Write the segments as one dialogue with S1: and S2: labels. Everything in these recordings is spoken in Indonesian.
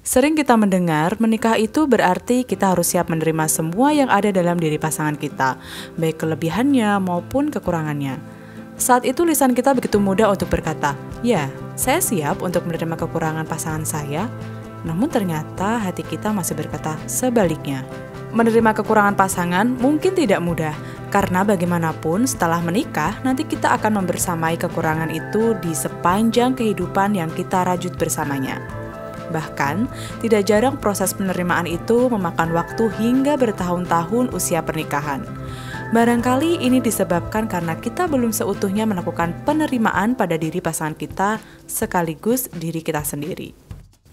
S1: Sering kita mendengar menikah itu berarti kita harus siap menerima semua yang ada dalam diri pasangan kita, baik kelebihannya maupun kekurangannya. Saat itu lisan kita begitu mudah untuk berkata, "Ya, saya siap untuk menerima kekurangan pasangan saya." Namun ternyata hati kita masih berkata sebaliknya. Menerima kekurangan pasangan mungkin tidak mudah, karena bagaimanapun setelah menikah nanti kita akan membersamai kekurangan itu di sepanjang kehidupan yang kita rajut bersamanya. Bahkan, tidak jarang proses penerimaan itu memakan waktu hingga bertahun-tahun usia pernikahan. Barangkali ini disebabkan karena kita belum seutuhnya melakukan penerimaan pada diri pasangan kita sekaligus diri kita sendiri.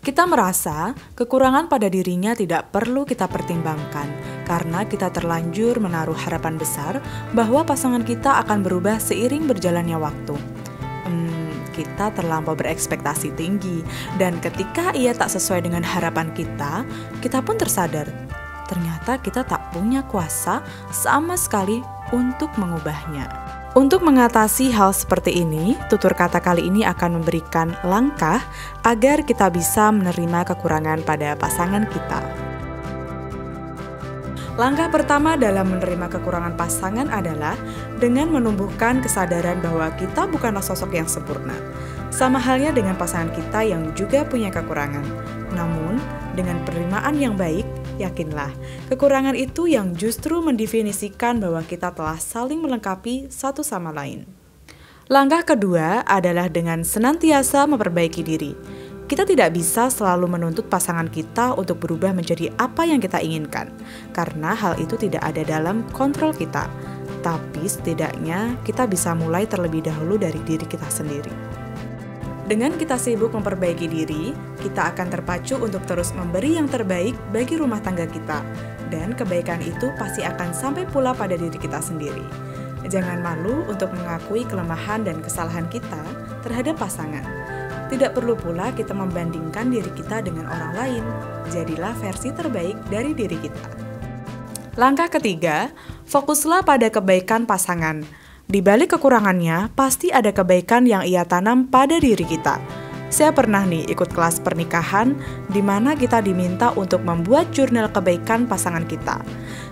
S1: Kita merasa kekurangan pada dirinya tidak perlu kita pertimbangkan karena kita terlanjur menaruh harapan besar bahwa pasangan kita akan berubah seiring berjalannya waktu. Kita terlampau berekspektasi tinggi, dan ketika ia tak sesuai dengan harapan kita pun tersadar, ternyata kita tak punya kuasa sama sekali untuk mengubahnya. Untuk mengatasi hal seperti ini, tutur kata kali ini akan memberikan langkah agar kita bisa menerima kekurangan pada pasangan kita. Langkah pertama dalam menerima kekurangan pasangan adalah dengan menumbuhkan kesadaran bahwa kita bukanlah sosok yang sempurna. Sama halnya dengan pasangan kita yang juga punya kekurangan. Namun, dengan penerimaan yang baik, yakinlah, kekurangan itu yang justru mendefinisikan bahwa kita telah saling melengkapi satu sama lain. Langkah kedua adalah dengan senantiasa memperbaiki diri. Kita tidak bisa selalu menuntut pasangan kita untuk berubah menjadi apa yang kita inginkan, karena hal itu tidak ada dalam kontrol kita. Tapi setidaknya kita bisa mulai terlebih dahulu dari diri kita sendiri. Dengan kita sibuk memperbaiki diri, kita akan terpacu untuk terus memberi yang terbaik bagi rumah tangga kita, dan kebaikan itu pasti akan sampai pula pada diri kita sendiri. Jangan malu untuk mengakui kelemahan dan kesalahan kita terhadap pasangan. Tidak perlu pula kita membandingkan diri kita dengan orang lain. Jadilah versi terbaik dari diri kita. Langkah ketiga, fokuslah pada kebaikan pasangan. Di balik kekurangannya, pasti ada kebaikan yang ia tanam pada diri kita. Saya pernah ikut kelas pernikahan di mana kita diminta untuk membuat jurnal kebaikan pasangan kita.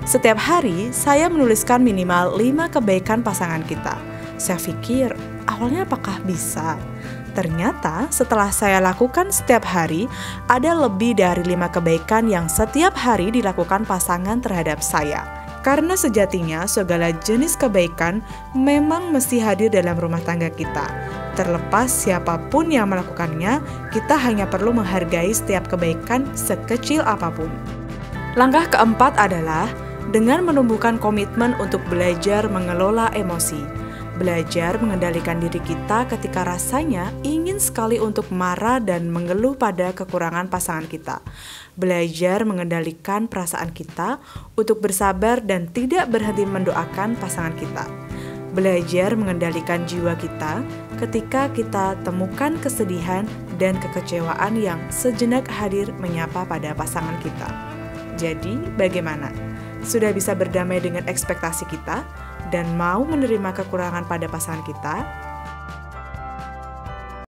S1: Setiap hari, saya menuliskan minimal 5 kebaikan pasangan kita. Saya pikir, awalnya apakah bisa? Ternyata setelah saya lakukan setiap hari, ada lebih dari 5 kebaikan yang setiap hari dilakukan pasangan terhadap saya. Karena sejatinya segala jenis kebaikan memang mesti hadir dalam rumah tangga kita. Terlepas siapapun yang melakukannya, kita hanya perlu menghargai setiap kebaikan sekecil apapun. Langkah keempat adalah dengan menumbuhkan komitmen untuk belajar mengelola emosi. Belajar mengendalikan diri kita ketika rasanya ingin sekali untuk marah dan mengeluh pada kekurangan pasangan kita. Belajar mengendalikan perasaan kita untuk bersabar dan tidak berhenti mendoakan pasangan kita. Belajar mengendalikan jiwa kita ketika kita temukan kesedihan dan kekecewaan yang sejenak hadir menyapa pada pasangan kita. Jadi, bagaimana? Sudah bisa berdamai dengan ekspektasi kita? Dan mau menerima kekurangan pada pasangan kita?